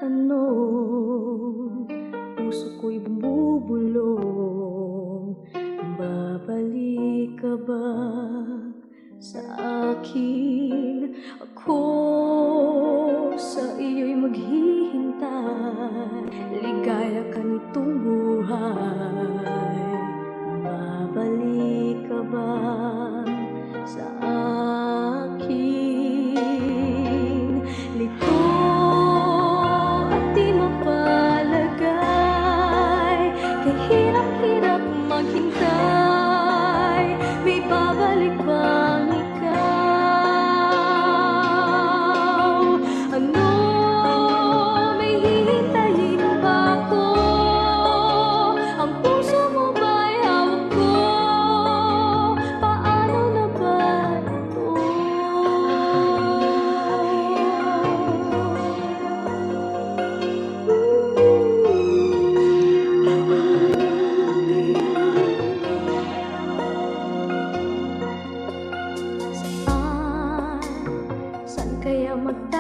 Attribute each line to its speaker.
Speaker 1: tinatanong, puso ko'y bumubulong. Babalik ka ba sa akin? Ako sa iyo'y maghihintay. Ligaya ka nitong buhay. Babalik ka ba sa akin? Lito at di mapalagay, kahirap-hirap maghintay. May babalik bang ikaw? Ano, may hihintayin ba ako? Ang puso mo ba'y hawak ko? Paano na ba ito? Saan kaya magtatapos